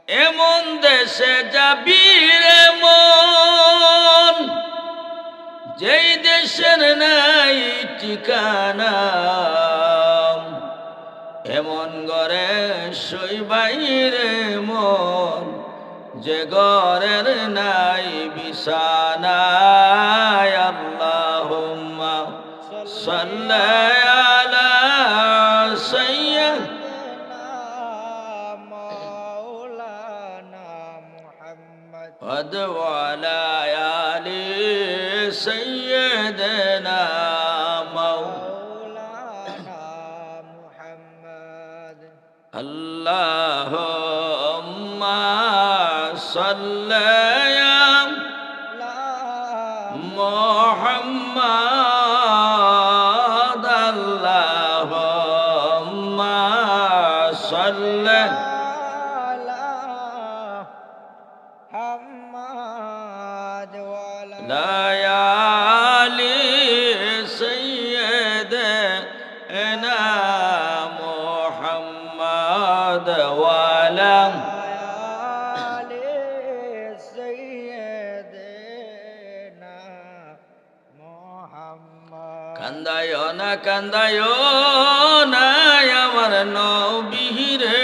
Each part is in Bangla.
এমন দেশে যাবি রে মন, যেই দেশের নাই ঠিকানা, এমন ঘরে শোইবাই রে মন, যে ঘরের নাই বিছানা। আল্লাহুম্মা সাল্লি আলা সাইয়্যিদিনা মাওলানা মুহাম্মদ ওয়া আলা আলি সাইয়্যিদিনা মাওলানা মুহাম্মদ। আল্লাহুম্মা সাল্লি মুহাম্মদ, আল্লাহুম্মা সাল্লি আলা মুহাম্মদ ওয়া আলা আলি সাইয়্যিদিনা মুহাম্মদ ওয়া আলা কান্দায়ো না কান্দায়ো না আমার নবীরে,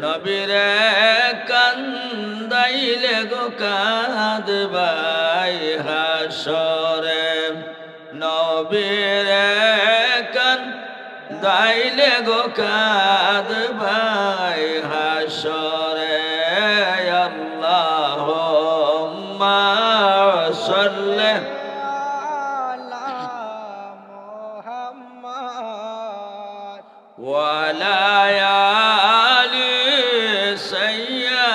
নবীরে কান্দাইলে গো কাঁদবাই হাসরে, নবীরে কান্দাইলে গো কাঁদবাই হাসরে। আল্লাহুম্মা সাল্লি ওয়া আলা আলি সাইয়্যিদিনা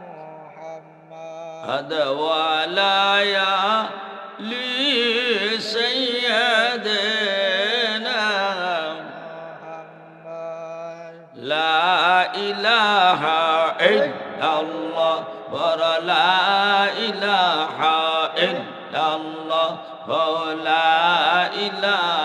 মুহাম্মদ ওয়া আলা আলি সাইয়্যিদিনা মুহাম্মদ। লা ইলাহা ইল্লাল্লাহ ওয়া লা ইলাহা ইল্লাল্লাহ ওয়া লা ইলাহা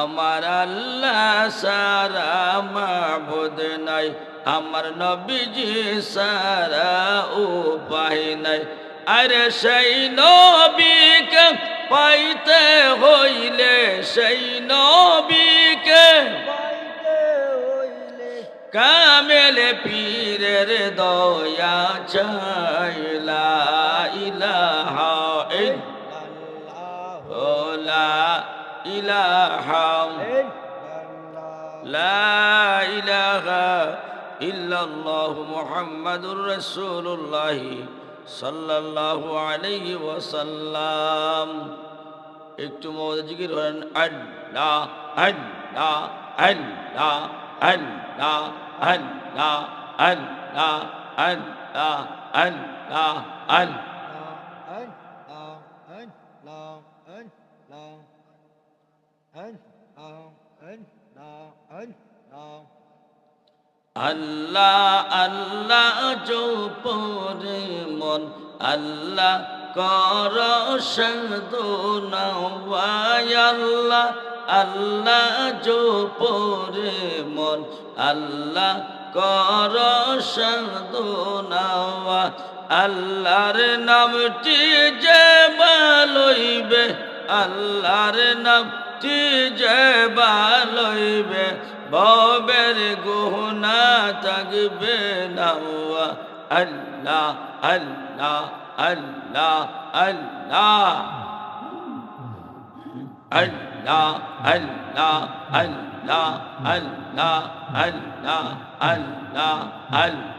আমার আল্লাহ সারা মাবুদ নাই, আমার নবীজি সারা উপায় নাই। আরে সেই নবীকে পাইতে হইলে, সেই নবীকে কামেল পীরের দয়া চাই। লা ইলাহা ইল্লাল্লাহ লা ইলাহা লা ইলাহা ইল্লাল্লাহ মুহাম্মাদুর রাসূলুল্লাহ সাল্লাল্লাহু আলাইহি ওয়াসাল্লাম। একটু মওলা জিকির করেন আল্লাহ আল্লাহ আল্লাহ আল্লাহ আল্লাহ আল্লাহ আল্লাহ আল্লাহ আল্লাহ আল্লাহ জপরে মন, আল্লাহ কর সাধনা। আল্লাহ আল্লাহ জপরে মন, আল্লাহ কর সাধনা। আল্লাহর নামটি যে ভালইবে, আল্লাহর নামটি যে ভালইবে, ভবের গুনাহ থাকবে না। আল্লাহ আল্লাহ আল্লাহ আল্লাহ আল্লাহ আল্লাহ আল্লাহ আল্লাহ আল্লাহ আল্লাহ আল্লাহ।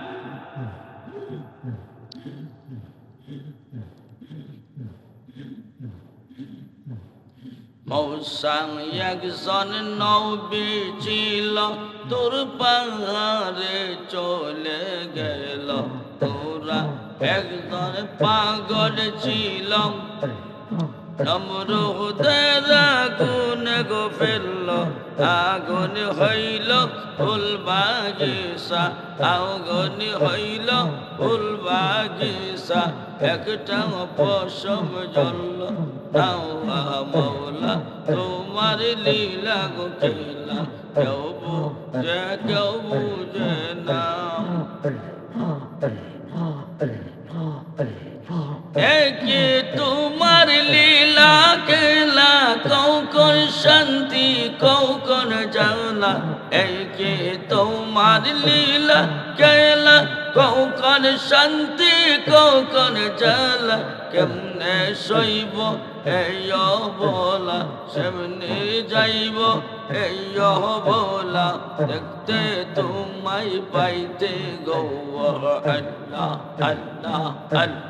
মৌসা একজন নবী ছিল, তোর পাহাড়ে চলে গেল। তোরা একজন পাগল ছিল, নমরুদের আগুনে গো ফেলল, আগুন হইল ফুল বাগিচা, আগুন হইল ফুল বাগিচা, একটা পশম জ্বলল না মৌলা তোমার লীলা গো খেলা, কেউ বুঝে না। একে তোমার লীলা খেলা, কৌকর শান্তি কৌকর জ্বালা, একে তোমার লীলা খেলা, কৌকর শান্তি কৌকর জ্বালা, কেমনে সইব এই অবলা, সেমনে যাইব এই অবলা, দেখতে তোমায় পাইতে গো আল্লাহ আল্লাহ আল্লাহ।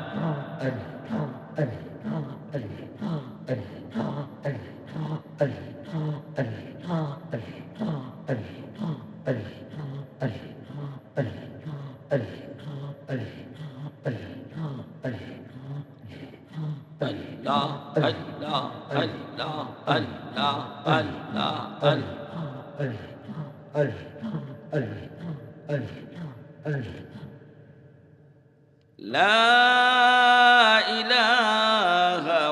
লা ইলাহা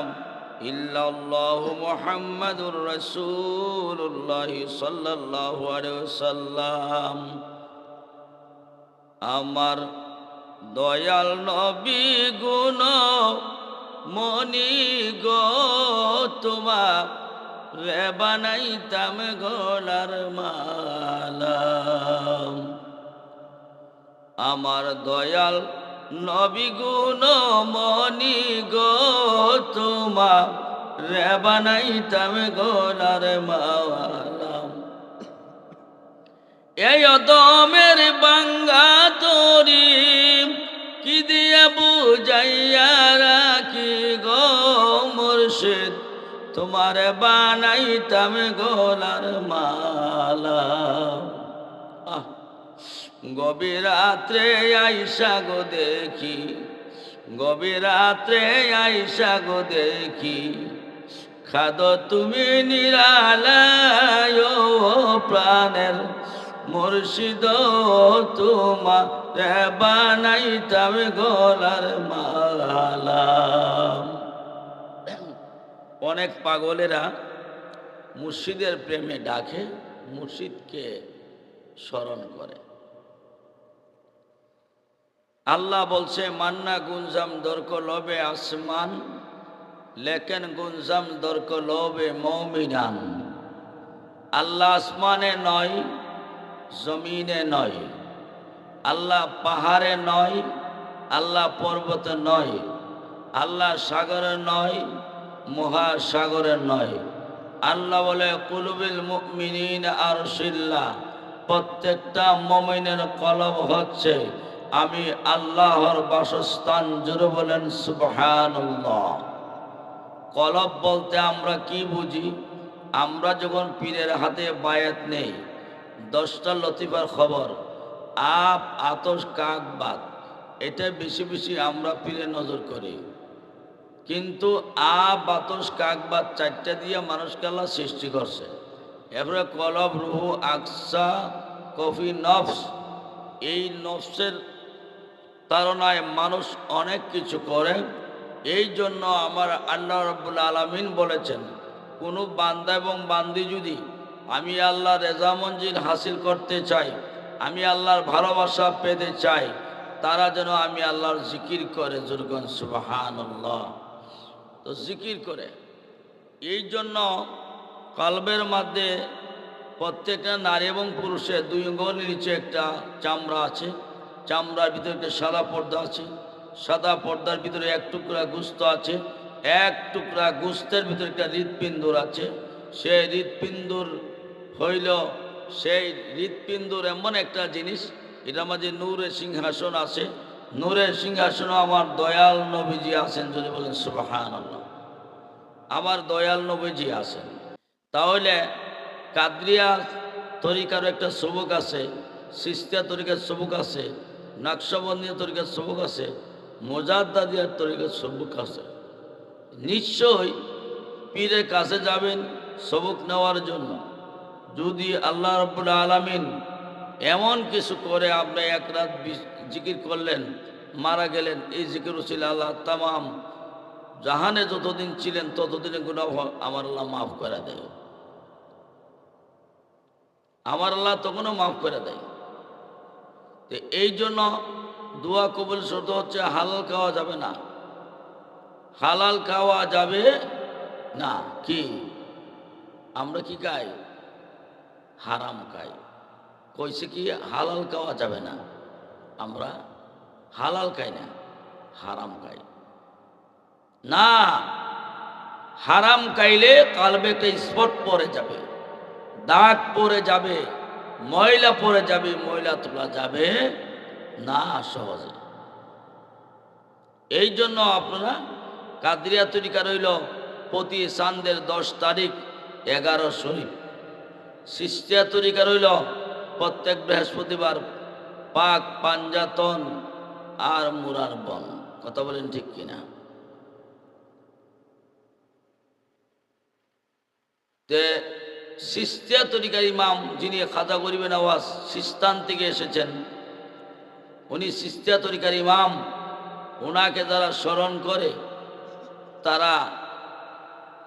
ইল্লাল্লাহু মুহাম্মাদুর রাসূলুল্লাহ সাল্লাল্লাহু আলাইহি ওয়াসাল্লাম। আমার দয়াল নবী গুণ মনি গো তোমার রে বানাইতাম গলার মালা। আমার দয়াল নবী গুণ মনি গো তোমার রে বানাইতাম গলার মালা। এই অদমের বাঙ্গা তরি কি দিয়ে বুঝাইয়া রাখি গো মুর্শিদ, তোমার বানাইতাম গলার মালা। গভীর রাত্রে আইসা গো দেখি, গভীর রাত্রে আইসা গো দেখি, খাদ তুমি নিরালায় প্রাণের মুর্শিদ, তোমার বানাইতাম গলার মালা। অনেক পাগলেরা মুর্শিদের প্রেমে ডাকে, মুর্শিদকে স্মরণ করে। আল্লাহ বলছে মান্না গুঞ্জাম দরক লবে আসমান, লেকেন গুঞ্জাম দরক লবে মমিনান। আল্লাহ আসমানে নয়, জমিনে নয়, আল্লাহ পাহাড়ে নয়, আল্লাহ পর্বতে নয়, আল্লাহ সাগরে নয়, মহাসাগরে নয়। আল্লাহ বলে কুলুবিল মুমিনিন আরশিল্লাহ, প্রত্যেকটা মুমিনের কলব হচ্ছে আমি আল্লাহর বাসস্থান। জোরে বলেন সুবহানাল্লাহ। কলব বলতে আমরা কি বুঝি? আমরা যখন পীরের হাতে বায়াত নেই, 10টা লতিফার খবর, আপ আতস কাক বাত, এটা বেশি বেশি আমরা পীরে নজর করি। কিন্তু আপ আতস কাক বাত 4টা দিয়ে মানুষকে আল্লাহ সৃষ্টি করছে। এরপরে কলব, রুহু, আকসা, কফি, নফস। এই নফসের তাড়নায় মানুষ অনেক কিছু করে। এই জন্য আমার আল্লাহ রাব্বুল আলামিন বলেছেন, কোনো বান্দা এবং বান্দি যদি আমি আল্লাহর রেজা মঞ্জিল হাসিল করতে চাই, আমি আল্লাহর ভালোবাসা পেতে চাই, তারা যেন আমি আল্লাহর জিকির করে। জুরগন সুবহানাল্লাহ। তো জিকির করে। এই জন্য কলবের মধ্যে প্রত্যেকটা নারী এবং পুরুষের 2 আঙ্গুলের নিচে একটা চামড়া আছে, চামড়ার ভিতরে একটা সাদা পর্দা আছে, সাদা পর্দার ভিতরে 1 টুকরা গোস্ত আছে, 1 টুকরা গোস্তের ভিতরে একটা হৃৎপিণ্ডর আছে। সেই হৃৎপিণ্ডর হইল, সেই হৃৎপিণ্ডর এমন একটা জিনিস, এটার মাঝে নূরের সিংহাসন আছে। নূরের সিংহাসনে আমার দয়াল নবীজি আছেন। যদি বলেন সুবহানাল্লাহ। আমার দয়াল নবীজি আছেন। তাহলে কাদরিয়া তরিকার একটা সবক আছে, সিস্তিয়া তরিকার সবক আছে, নকশবন্দিয়া তরিকার সবক আছে, মোজাদ্দাদিয়ার তরিকার সবক আছে। নিশ্চয়ই পীরের কাছে যাবেন সবক নেওয়ার জন্য, যদি আল্লাহ রাব্বুল আলামিন এমন কিছু করে আপনি এক রাত জিকির করলেন, মারা গেলেন, এই জিকির ছিল আল্লাহ তামাম জাহানে যতদিন ছিলেন ততদিনের গুনাহ আমার আল্লাহ মাফ করে দেয়, আমার আল্লাহ তখনও মাফ করে দেয়। তো এই জন্য দোয়া কবুল শর্ত হচ্ছে হালাল খাওয়া যাবে না, হালাল খাওয়া যাবে না। কি আমরা কি খাই? হারাম খাই। কইছে কি হালাল খাওয়া যাবে না, আমরা হালাল খাই না, হারাম খাই না। হারাম খাইলে কালবে একটা স্পট পড়ে যাবে, দাগ পড়ে যাবে, ময়লা পড়ে যাবে, ময়লা তোলা যাবে না সহজে। এই জন্য আপনারা কাদরিয়া তরিকা রইল প্রতি চাঁদের 10 তারিখ 11 শরীফ, সিস্তিয়া তরিকা রইল প্রত্যেক বৃহস্পতিবার পাক পাঞ্জাতন আর মুরার বন। কথা বলেন ঠিক কিনা? তে সিস্তিয়া তরিকার ইমাম যিনি খাজা গরিবে নওয়াজ সিস্তান থেকে এসেছেন, উনি সিস্তিয়া তরিকার ইমাম, ওনাকে যারা স্মরণ করে তারা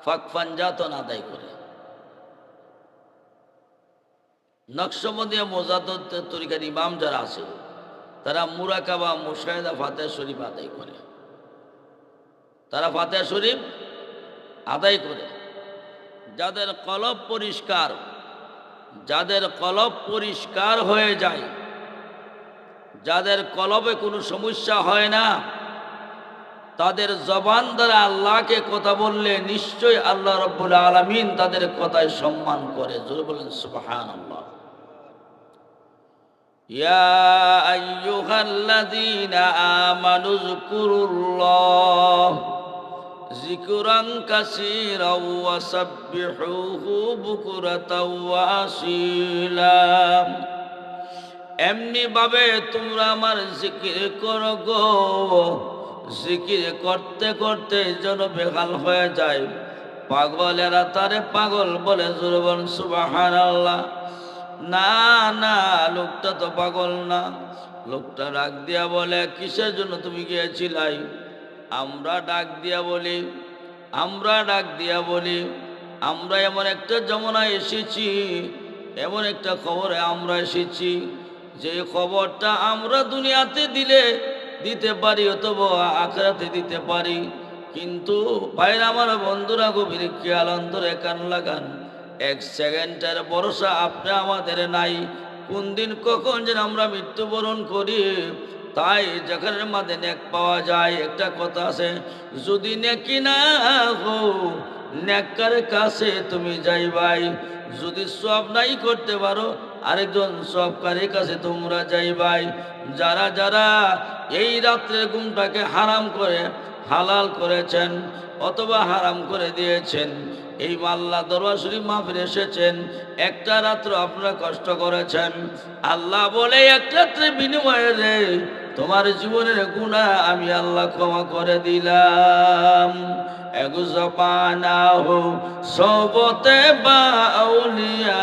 পাক পাঞ্জাতন আদায় করে। নকশবন্দিয়া মোজাদ্দদ তরিকার ইমাম যারা আছে তারা মুরাকাবা মুশাহিদা ফাতিহা শরীফ আদায় করে, তারা ফাতিহা শরীফ আদায় করে। যাদের কলব পরিষ্কার, যাদের কলব পরিষ্কার হয়ে যায়, যাদের কলবে কোনো সমস্যা হয় না, তাদের জবান দ্বারা আল্লাহকে কথা বললে নিশ্চয় আল্লাহ রাব্বুল আলামিন তাদের কথায় সম্মান করে। জোরে বলেন সুবহানাল্লাহ। ইয়া আইয়ুহাল্লাযীনা আমানু যকুরুল্লাহ যিকরান কাসীরাও ওয়া সাব্বিহুহু বুকরাতাও ওয়া আসীলা। এমনি ভাবে তোমরা আমার জিকির করো গো, জিকির করতে করতে যেন বেহাল হয়ে যায়, পাগলেরা তারে পাগল বলে। জোরে বলেন সুবহানাল্লাহ। না না, লোকটা তো পাগল না, লোকটা ডাক দিয়া বলে কিসের জন্য তুমি গিয়েছিলাই? আমরা ডাক দিয়া বলি, আমরা ডাক দিয়া বলি আমরা এমন একটা যমুনায় এসেছি, এমন একটা খবরে আমরা এসেছি যে খবরটা আমরা দুনিয়াতে দিতে পারি অথবা আখিরাতে দিতে পারি, কিন্তু ভাইরা আমার বন্ধুরা গভীর খেয়াল অন্তরে কান লাগান, 1 সেকেন্ডের ভরসা আপনি আমাদের নাই। কোন দিন কখন যেন আমরা মৃত্যুবরণ করি, তাই যেখানের মাঝে নেক পাওয়া যায়, একটা কথা আছে, যদি নেকি না হো নেককার কাছে তুমি যাইবাই, যদি সব নাই করতে পারো আরেকজন সবকারের কাছে তোমরা যাইবাই। যারা যারা এই রাত্রের ঘুমটাকে হারাম করে হালাল করেছেন অথবা হারাম করে দিয়েছেন, এই আল্লাহ দরবার শরীফ মাহফিল এসেছেন, একটা রাত্র আপনারা কষ্ট করেছেন, আল্লাহ বলে এক রাত্রের বিনিময়ে রে তোমার জীবনের গুনাহ আমি আল্লাহ ক্ষমা করে দিলাম। এগো জবানা হো সোবতে বাউলিয়া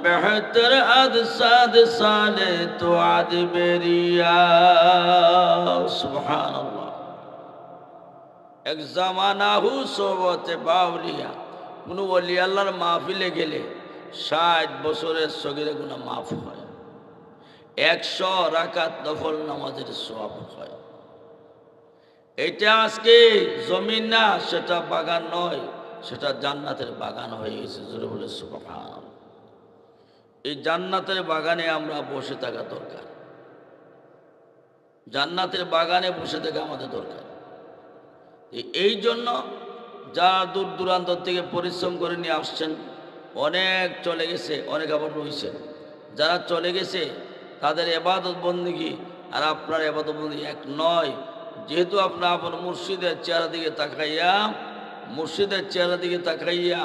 বেহতর আদসাদ সালে তো আদ বেরিয়া। সুবহানাল্লাহ। এক জামানা হু সোবতে বাউলিয়া, কোনো ওলি আল্লাহর মাহফিলে গেলে 60 বছরের সগীরে গুনাহ মাফ হয়, 100 রাকাত নফল নামাজের সওয়াব হয়। এটা আজকে জমিন না, সেটা বাগান নয়, সেটা জান্নাতের বাগান হয়ে গেছে। জোরে বলে সুবহানাল্লাহ। এই জান্নাতের বাগানে আমরা বসে থাকা দরকার, জান্নাতের বাগানে বসে থাকা আমাদের দরকার। এই জন্য যারা দূর দূরান্ত থেকে পরিশ্রম করে নিয়ে আসছেন, অনেক চলে গেছে, অনেক আবার রয়েছেন, যারা চলে গেছে তাদের ইবাদত বন্দেগী আর আপনার ইবাদত বন্দেগী এক নয়। যেহেতু আপনার আপনার মুর্শিদের চেহারা দিকে তাকাইয়া, মুর্শিদের চেহারা দিকে তাকাইয়া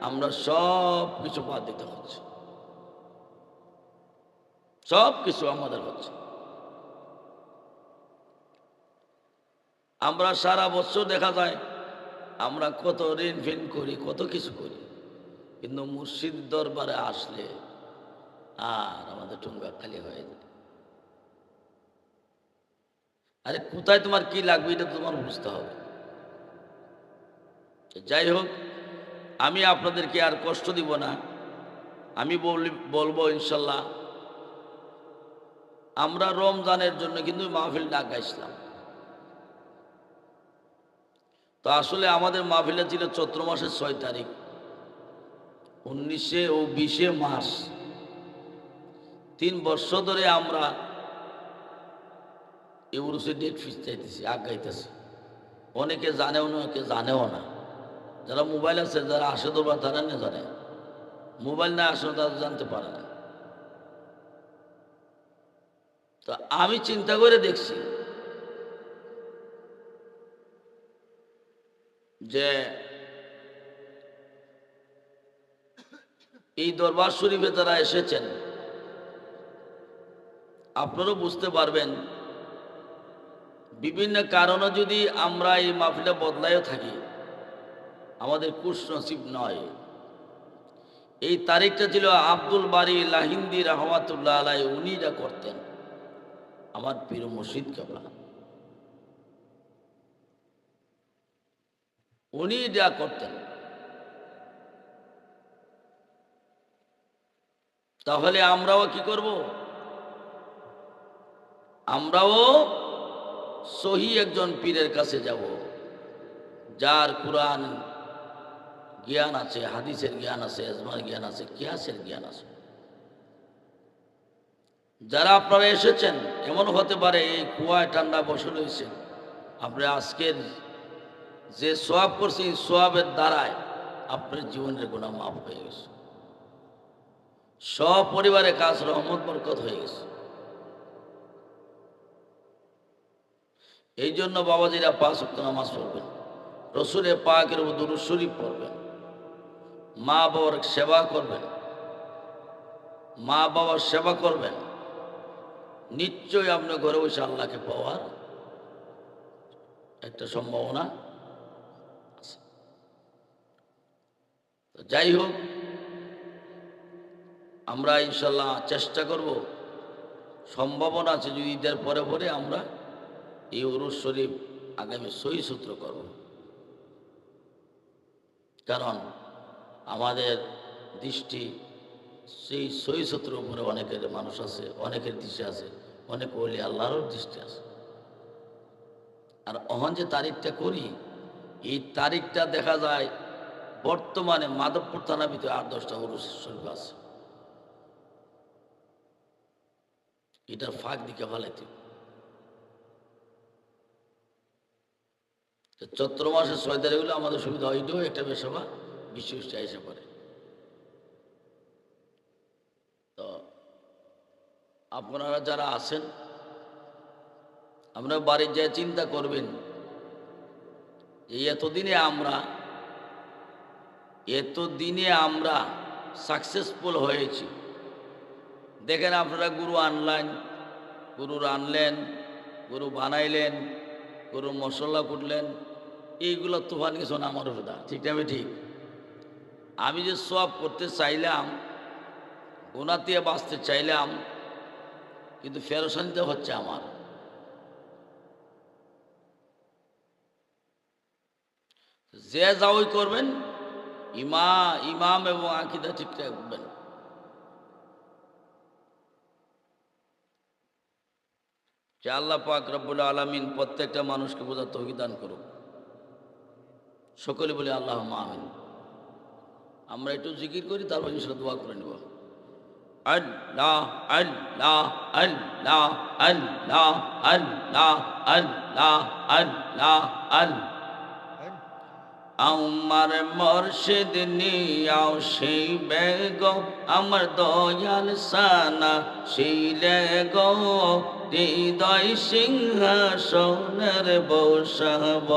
আমরা সব কিছু বাদ দিতে হচ্ছে, সব কিছু আমাদের হচ্ছে। আমরা সারা বছর দেখা যায় আমরা কত ঋণ ফিন করি, কত কিছু করি, কিন্তু মুর্শিদ দরবারে আসলে আর আমাদের টুঙ্গা খালি হয়ে যায়। আরে কোথায় তোমার কি লাগবে এটা তোমার বুঝতে হবে। যাই হোক, আমি আপনাদেরকে আর কষ্ট দিব না। আমি বলবো ইনশাল্লাহ, আমরা রমজানের জন্য কিন্তু মাহফিল ডাকাইছিলাম। তো আসলে আমাদের মাহফিলটা ছিল চৈত্র মাসের 6 তারিখ, 19 ও 20 মাস। 3 বছর ধরে আমরা এই উরুসে ডেট ফিক্স চাইতেছি, আগাইতেছি। অনেকে জানেও না, অনেকে জানেও না। যারা মোবাইল আছে, যারা আসে দরবার তারা না জানে, মোবাইল না আসলে তারা জানতে পারে না। তো আমি চিন্তা করে দেখছি যে এই দরবার শরীফে যারা এসেছেন, আপনারাও বুঝতে পারবেন বিভিন্ন কারণে যদি আমরা এই মাহফিলটা বদলাইও থাকি, আমাদের কুশ নসিব নয়। এই তারিখটা ছিল আব্দুল বারী লাহিন্দি রহমাতুল্লাহ আলাইহি, উনি যা করতেন, আমার পীর মুর্শিদ কেবলা, উনি যা করতেন। তাহলে আমরাও কি করব? আমরাও সহি একজন পীরের কাছে যাব, যার কুরআন জ্ঞান আছে, হাদিসের জ্ঞান আছে, আজমার জ্ঞান আছে, কিয়াসের জ্ঞান আছে। যারা আপনারা এসেছেন, এমন হতে পারে এই কুয়ায় ঠান্ডা বসে রয়েছেন, আপনি আজকের যে সোয়াব করছেন, এই সোয়াবের দ্বারায় আপনার জীবনের গুনাহ মাফ হয়ে গেছে, সব পরিবারের কাজ রহমত বরকত হয়ে গেছে। এই জন্য বাবাজিরা 5 ওয়াক্ত নামাজ পড়বেন, রসুলের পাকের উপর দুরূদ শরীফ পড়বেন, মা বাবার সেবা করবেন, মা বাবার সেবা করবেন। নিশ্চয়ই আপনি ঘরে বসে আল্লাহকে পাওয়ার একটা সম্ভাবনা আছে। যাই হোক, আমরা ইনশাল্লাহ চেষ্টা করব, সম্ভাবনা আছে যদি ঈদের পরে পরে আমরা এই উরুস শরীফ আগামী সহি সূত্র করব। কারণ আমাদের দৃষ্টি সেই সহি সূত্রের উপরে অনেকের মানুষ আছে, অনেকের দৃষ্টি আছে, অনেক ওলি আল্লাহরও দৃষ্টি আছে। আর অহন যে তারিখটা করি, এই তারিখটা দেখা যায় বর্তমানে মাধবপুর থানার ভিতরে 8-10টা উরুস শরীফ আছে। এটার ফাঁক দিকে ভালাইতে চৈত্র মাসের 6 তারিখ হলে আমাদের সুবিধা হয়, এটাও একটা বেসভা বিশেষ এসে পড়ে। তো আপনারা যারা আছেন, আপনারা বাড়ির যায় চিন্তা করবেন যে এতদিনে আমরা সাকসেসফুল হয়েছি। দেখেন, আপনারা গরু আনলেন, গরু বানাইলেন, গরু মশলা কুটলেন, এইগুলো তুফান কিছু না আমার উপর, ঠিক না? ঠিক। আমি যে সব করতে চাইলাম, গুনাহ দিয়ে বাঁচতে চাইলাম, কিন্তু ফেরসানিতে হচ্ছে আমার। যে যাওই করবেন, ইমাম এবং আকীদা ঠিক রাখবেন। যে আল্লাহ পাক রব্বুল আলামিন প্রত্যেকটা মানুষকে বোঝার তৌফিক দান করুক। সকলে বলে আল্লাহুম্মা আমিন। আমরা একটু জিকির করি, তারপর ইনশাআল্লাহ দোয়া করে নেব। আল্লাহ আল্লাহ আল্লাহ আল্লাহ আল্লাহ আল্লাহ আল্লাহ আল্লাহ। আমার মুর্শিদ নিয়াও সেই বেগ, আমার দয়াল সানা শিলে গো, হৃদয় সিংহাসনের বসাব।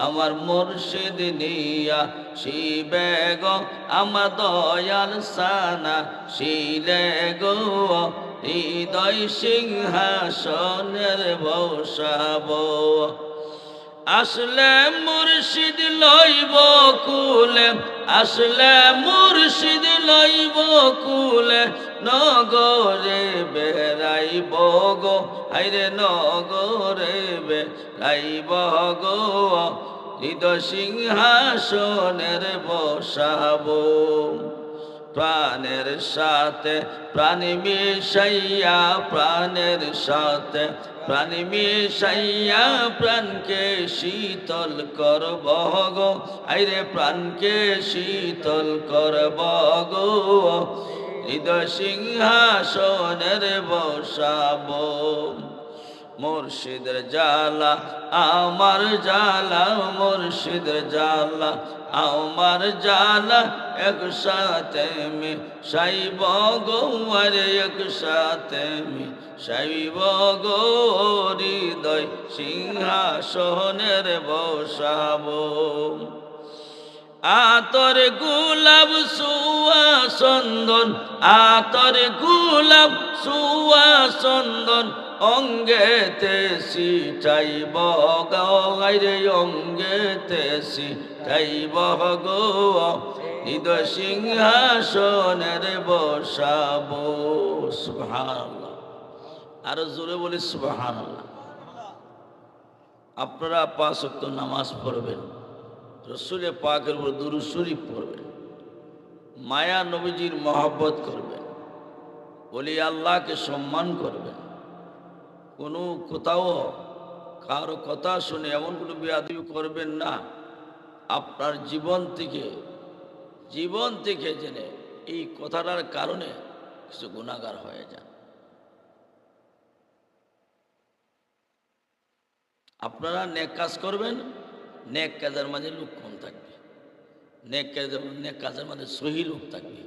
আমার মুর্শিদ নিয়া শিবে গো, আমার দয়াল সানা শিলে গো, হৃদয় সিংহাসনের বসাব। আসলে মুর্শিদ লইব কুলে, আসলে মুর্শিদ লইব কুলে, নগরে বেড়াইব গো, হাইরে নগরে বেড়াইব গো, হৃদয় সিংহাসনের বসাবো। প্রাণের সাথে প্রাণ মিশাইয়া, প্রাণের সাথে প্রাণ মিশাইয়া, প্রাণকে শীতল করব গো, আইরে প্রাণকে শীতল করব গো, হৃদয় সিংহাসনের বসাবো। মুর্শিদের জালা আমার জালা, মুর্শিদের জালা আমার জালা, একসাথে মিশাইব গো, আরে একসাথে মিশাইব গো, হৃদয় সিংহাসনের বসাবো। আতর গোলাপ সুয়াসন্দন, আতর গোলাপ সুয়াসন্দন, অঙ্গেতে সিটাইব গো, রে অঙ্গেতে সিটাইব গো, হৃদয় সিংহাসনের বসাবো। সুবহানাল্লাহ, আরো জোরে বলি সুবহানাল্লাহ। আপনারা 5 ওয়াক্ত নামাজ পড়বেন, রসুলের পাকের উপর দুরূদ শরীফ পড়বেন, মায়া নবীজির মহব্বত করবেন, ওলি আল্লাহকে সম্মান করবেন। কোনো কোথাও কারো কথা শুনে এমন কোনো বেয়াদবি করবেন না, আপনার জীবন থেকে জেনে এই কথাটার কারণে কিছু গুনাহগার হয়ে যান। আপনারা নেক কাজ করবেন, নেক কাজের মাঝে লোক কম থাকবে, নেক কাজের মাঝে সহি লোক থাকবে।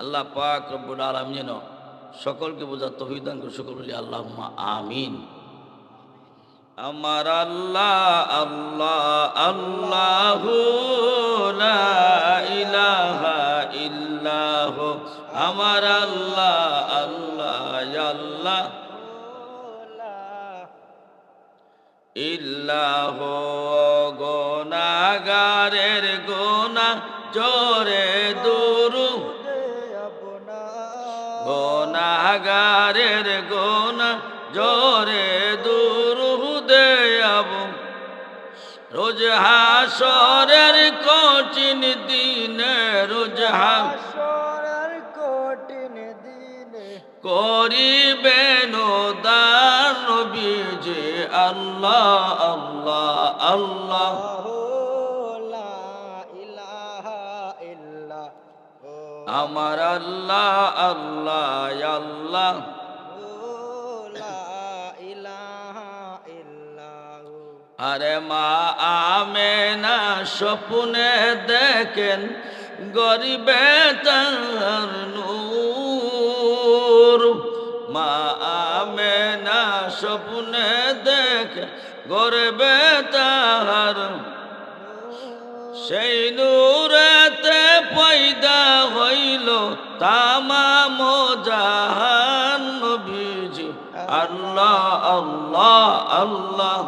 আল্লাহ পাক রব্বুল আলামিন যেন সকলকে বোঝার তৌফিক দান করে, সকল বলি আল্লাহুম্মা আমিন। আমার আল্লাহ আল্লাহ আল্লাহু লা ইলাহা ইল্লাহু, আমার আল্লাহ আল্লাহ আল্লাহ ইল্লাহ, গোনাগারের গোনা জোরে দুরু, গোনাগারের গোনা জোরে দুরুদে আবু, রোজ হাসরের কঠিন দিনে, রোজ হাসরের কঠিন দিনে করিবেন দান নবীজি আল্লাহ আল্লাহ আল্লাহ, আমার আল্লাহ আল্লাহ আল্লাহ, আরে মা আমেনা স্বপ্নে দেখেন গরিবে তার নূর, মা আমেনা স্বপ্নে দেখেন গরিবে তার, সেই নূরেতে পয়দা হইল তামাম জাহান নবীজি আল্লাহ আল্লাহ আল্লাহ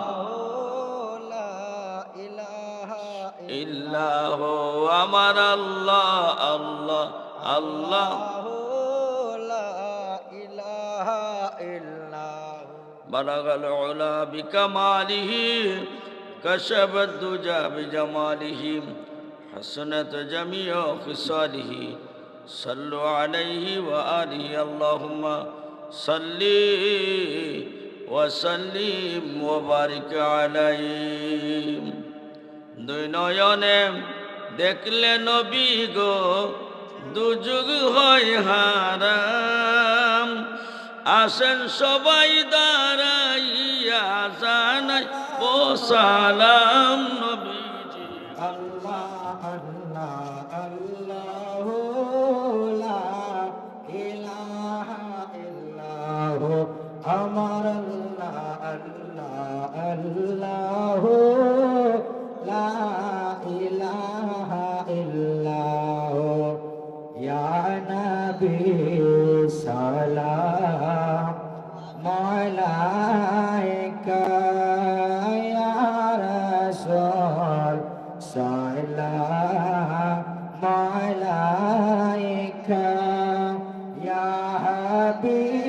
ইল্লাহ, আমার আল্লাহ আল্লাহ আল্লাহ বালাগাল উলা বিকামালিহি, কাশাফাদ দুজা বিজামালিহি, হাসানাত জামিউ খিসালিহি, সাল্লু আলাইহি ওয়া আলিহি, আল্লাহুম্মা সাল্লি ওয়া সাল্লিম ওয়া বারিক আলাইহি। দুই নয়নে দেখলে নবী গো, দুযুগ হয় হারাম, আসেন সবাই দাঁড়াইয়া জানাই ও সালাম নবীজি আল্লাহ আল্লাহ আল্লাহু লা ইলাহা ইল্লাহু, আমার আল্লাহ আল্লাহ আল্লাহু লা ইলাহা ইল্লাহু, ইয়া নবী সালাম আলাইকা, ইয়া রাসূল সালাম আলাইকা ইয়া হাবিব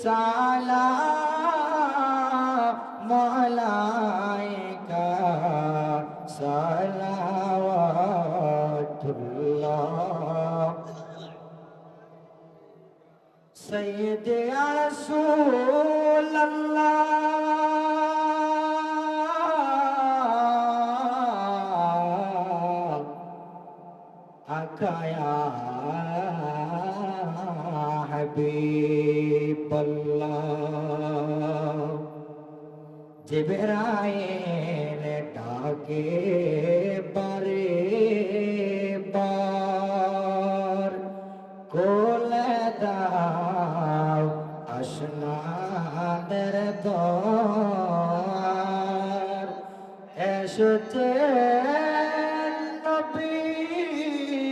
সালাম আলাইকা সালাওয়াতুল্লাহ سيدي يا رسول الله آقا يا حبيب الله জিবরাইল ডাকে বারে বার কোলে দাও আসমানের দ্বার এসেছে নবীদের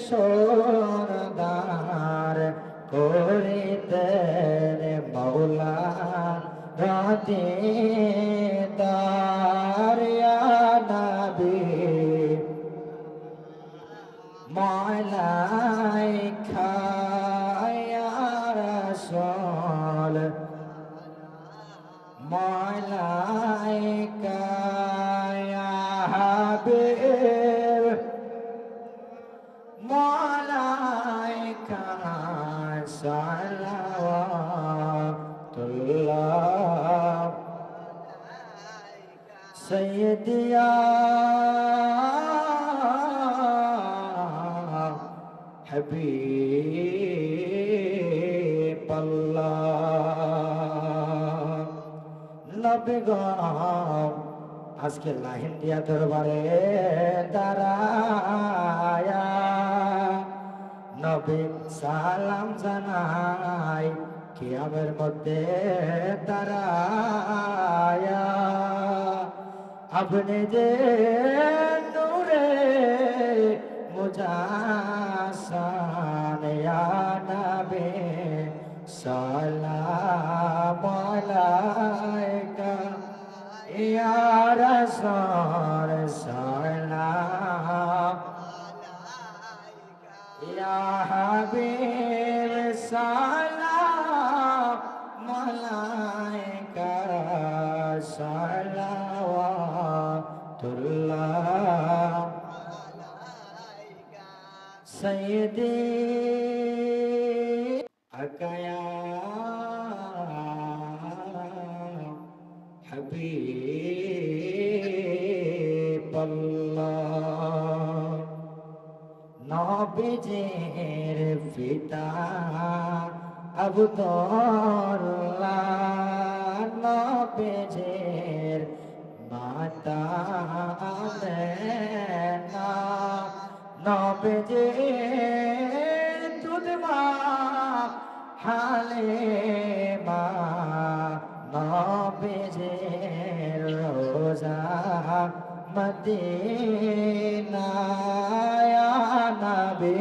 সরদার করিতেন মৌলা রাদিদার ইয়া নবী মালাইকা ইয়া রাসূল মালাইকা ইয়া হাবিব মালাইকা সালাওয়াতুল্লাহ সাইয়্যিদি ইয়া হাবিব আল্লাহ নবীগণ আজকে লাহিন্দিয়া দরবারে দাঁড়ায়া নবী সালাম জানাই কিয়ামের মধ্যে দাঁড়ায়া আপনি যে নূরে মুজাসান ইয়া নবী সালাম আলাইকা ইয়া রাসূল সালাম ইয়া হাবিব সালাম আলাইকা সালাওয়াতুল্লাহ সাইয়্যিদি আকায়া হাবিব আল্লাহ নবীজির পিতা আব্দুল্লাহ নবীজির মাতা আমেনা নবীজির দুধ মা হালিমা নবীজির রোজা মদিনা ইয়া নবী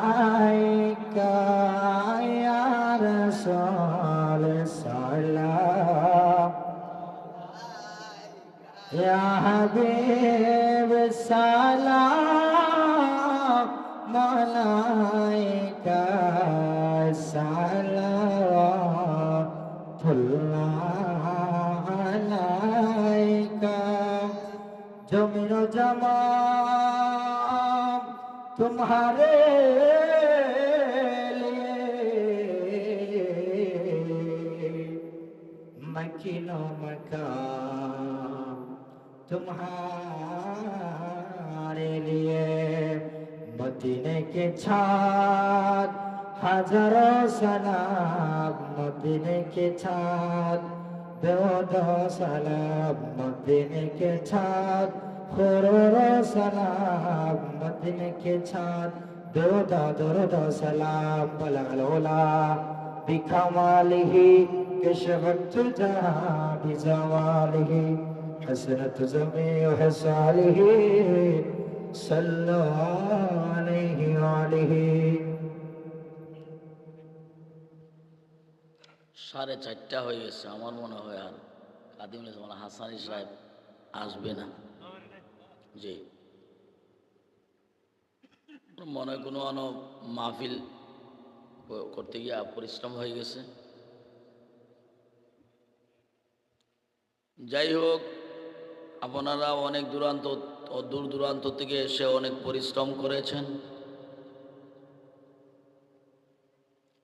মালাইকা ইয়া রাসূল সালাম ইয়া হাবিব সালাম মালাইকা সালাওয়াতুল্লাহ আলাইকা জমিন জামা तुम्हारे लिए मकीनो मकाम तुम्हारे लिए मदीने के छात हजारों सलाम मदीने के छात बेवदो सलाम मदीने के छात करोड़ों सलाम मदीने के छात बेवदा दरुदो सलाम बलगल उला बिकमालिही कशफतुल जहां बिजवालिही हसनत जमीउ हसालिही सल्लल्लाहु अलैहि वालिही 4:30 হয়ে গেছে আমার মনে হয় আর কাদিমুল ইসলাম হাসানি সাহেব আসবে না। জি, মনে হয় কোনো মাহফিল করতে গিয়ে পরিশ্রম হয়ে গেছে। যাই হোক, আপনারা অনেক দূর দূরান্ত থেকে এসে অনেক পরিশ্রম করেছেন।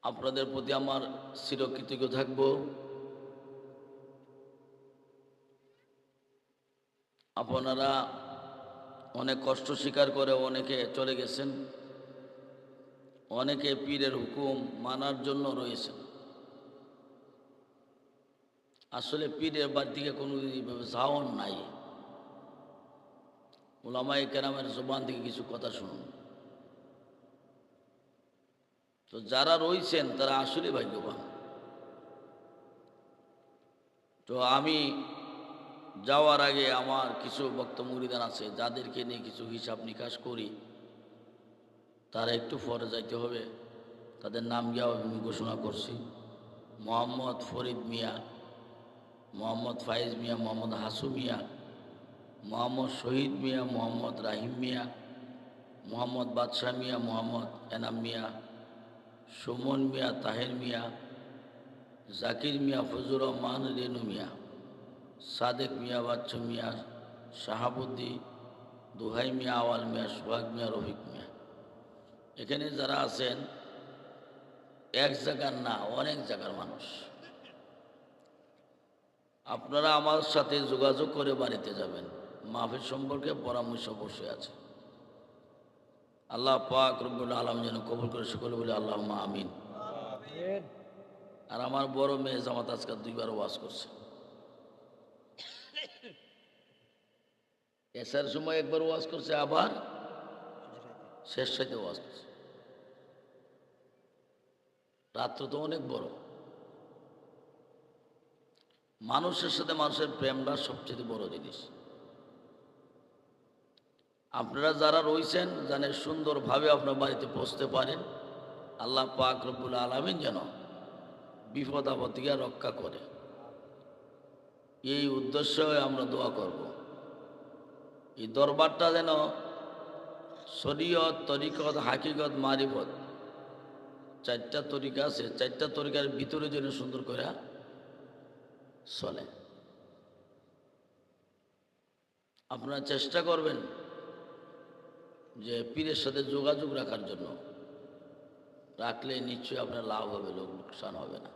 আপনাদের প্রতি আমার চিরকৃতজ্ঞ থাকব। আপনারা অনেক কষ্ট স্বীকার করে অনেকে চলে গেছেন, অনেকে পীরের হুকুম মানার জন্য রয়েছেন। আসলে পীরের বাড়ি থেকে কোনো যাওয়ার নাই। উলামায়ে কেরামের জবান থেকে কিছু কথা শুনুন। তো যারা রয়েছেন তারা আসলে ভাগ্যবান। তো আমি যাওয়ার আগে আমার কিছু ভক্ত মুরিদান আছে যাদেরকে নিয়ে কিছু হিসাব নিকাশ করি, তারা একটু পরে যাইতে হবে। তাদের নাম গিয়ে আমি ঘোষণা করছি। মোহাম্মদ ফরিদ মিয়া, মোহাম্মদ ফাইজ মিয়া, মোহাম্মদ হাসু মিয়া, মোহাম্মদ শহীদ মিয়া, মোহাম্মদ রাহিম মিয়া, মোহাম্মদ বাদশাহ মিয়া, মোহাম্মদ এনাম মিয়া, সুমন মিয়া, তাহের মিয়া, জাকির মিয়া, ফজুর রহমান, রেনু মিয়া, সাদেক মিয়া, বাচ্চু মিয়া, শাহাবুদ্দি, দুহাই মিয়া, আওয়াল মিয়া, সোহাগ মিয়া, রফিক মিয়া। এখানে যারা আছেন এক জায়গার না, অনেক জায়গার মানুষ। আপনারা আমার সাথে যোগাযোগ করে বাড়িতে যাবেন। মাহফিল সম্পর্কে পরামর্শ অবশ্যই আছে। আল্লাহ পাক রব্বুল আলামিন যেন কবুল করে সকলে বলে আল্লাহুম্মা আমিন। আর আমার বড় মেয়ে জামাত আজকে 2বার ওয়াজ করছে। এসার সময় একবার ওয়াজ করছে, আবার শেষ সাথে ওয়াজ করছে। রাত্র তো অনেক বড়। মানুষের সাথে মানুষের প্রেমটা সবচেয়ে বড় জিনিস। আপনারা যারা রয়েছেন জানেন সুন্দরভাবে আপনার বাড়িতে পৌঁছতে পারেন। আল্লাহ পাক রব্বুল আলামিন যেন বিপদ আপদ থেকে রক্ষা করে, এই উদ্দেশ্যে আমরা দোয়া করব। এই দরবারটা যেন শরীয়ত, তরিকত, হাকিকত, মারিফত 4টা তরিকা আছে, 4টা তরিকার ভিতরে যেন সুন্দর করে চলে। আপনারা চেষ্টা করবেন যে পীরের সাথে যোগাযোগ রাখার জন্য। রাখলে নিশ্চয়ই আপনার লাভ হবে, লোকসান হবে না।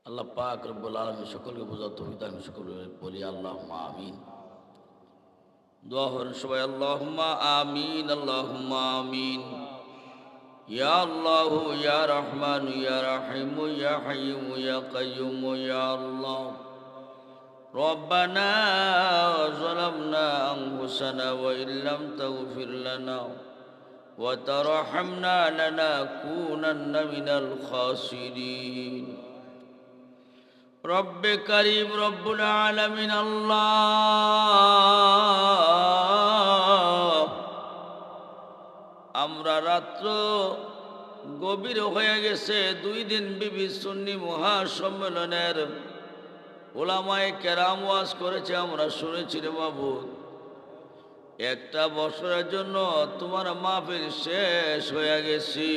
আল্লাহ পাক রব্বুল আলামিন সকলকে বোঝার তৌফিক দান করুন। সকলে বলি আল্লাহুম্মা আমিন। দোয়া করেন সবাই আল্লাহুম্মা আমিন, আল্লাহুম্মা আমিন। ইয়া আল্লাহু ইয়া রহমান ইয়া রহিম ইয়া হাইয়্যুম ইয়া কাইয়্যুম ইয়া আল্লাহ। রব্বানা যালামনা আনফুসানা ওয়া ইল্লাম তাগফির লানা ওয়া তারহামনা লানাকুনান্না মিনাল খাসিরিন। রব্বে কারীম রব্বুল আলামিন আল্লাহ, আমরা রাত্র গভীর হয়ে গেছে। 2 দিন বিবি সুন্নি মহাসম্মেলনের ওলামায়ে কেরাম ওয়াজ করেছে, আমরা শুনেছি রে মাবুদ। 1টা বছরের জন্য তোমার মাহফিল শেষ হয়ে গেছি।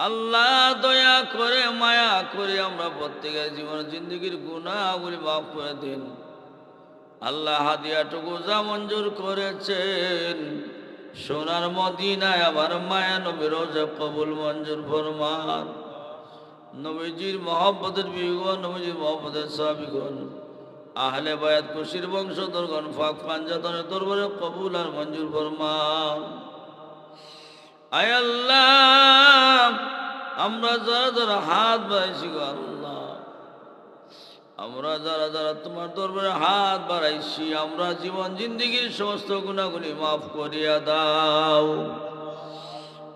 আল্লাহ দয়া করে মায়া করে আমরা প্রত্যেকের জীবন জিন্দগির গুনাহগুলি মাফ করে দিন। আল্লাহ হাদিয়াটুকু যা মঞ্জুর করেছেন সোনার মদিনায় আমার মায়া নবীর রোজা কবুল মঞ্জুর ফরমান। নবীজির মহব্বতের বিগণ, নবীজির মহব্বতের সাহাবীগণ, আহলে বায়াত খুশির বংশধরগণ ফাক পাঞ্জাতনের দরবারে কবুল আর মঞ্জুর ফরমান। আয় আল্লাহ, আমরা যারা যারা হাত বাড়াইছি গো আল্লাহ, আমরা যারা যারা তোমার দরবারে হাত বাড়াইছি, আমরা জীবন জিন্দিগির সমস্ত গুনাহগুলি মাফ করিয়া দাও।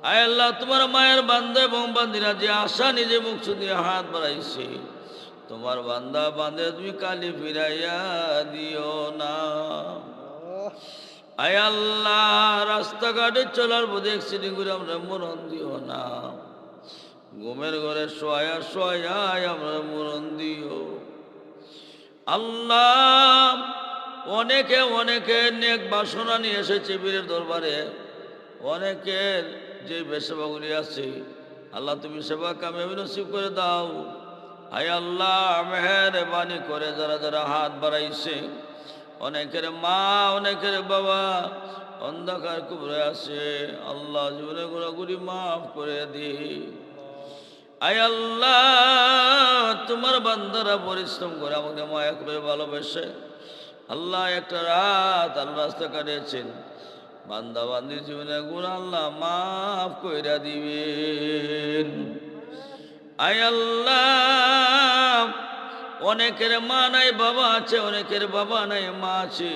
আয় আল্লাহ, তোমার মায়ের বান্দা এবং বান্দিরা যে আশা নিজে মুখ দিয়ে হাত বাড়াইছে, তোমার বান্দা বান্দে তুমি কালি ফিরাইয়া দিও না। আয় আল্লাহ, রাস্তাঘাটে চলার পথে অ্যাক্সিডেন্ট করে আমরা মরণ দিও না। ঘুমের ঘরে শোয়া আমরা মরণ দিও। আল্লাহ, অনেকে অনেকে নেক বাসনা নিয়ে এসেছে পীরের দরবারে, অনেকের যে সেবাগুলি আছে আল্লাহ তুমি সেবা কামিয়াবি নসিব করে দাও। হায় আল্লাহ, মেহেরবানি করে যারা যারা হাত বাড়াইছে, অনেকের মা অনেকের বাবা অন্ধকার কুবরে আছে, আল্লাহ জীবনে গুণাগুলি মাফ করে দি। আয় আল্লাহ, তোমার বান্দারা পরিশ্রম করে আমাকে মায়া করে ভালোবেসে আল্লাহ একটা রাত আল্লাহ রাস্তা কাটিয়েছেন, বান্দা বান্দির জীবনে গুণ আল্লাহ মাফ কইরা দিবেন। আয় আল্লাহ, অনেকের মা নাই বাবা আছে, অনেকের বাবা নাই মা আছে,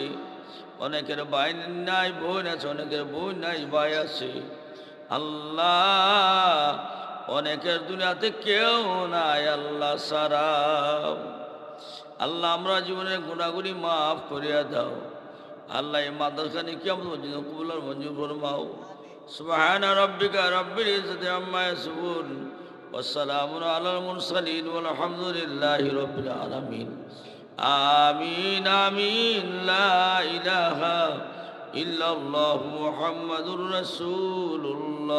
অনেকের ভাই নাই বোন আছে, অনেকের বোন নাই ভাই আছে। আল্লাহ, অনেকের দুনিয়াতে কেউ নাই আল্লাহ সারা। আল্লাহ, আমরা জীবনের গুণাগুলি মাফ করিয়া দাও। আল্লাহ, এই মাদ্রাসানি কেমন কবুলার মঞ্জুর ফরমাও। সুবহানা রাব্বিকা রাব্বিল ইজ্জাতি আম্মা ইয়াসিফুন ওয়া সালামুন আলাল মুরসালিন ওয়াল হামদুলিল্লাহি রাব্বিল আলামিন। আমিন আমিন। লা ইলাহা ইল্লাল্লাহু মুহাম্মাদুর রাসূলুল্লাহ।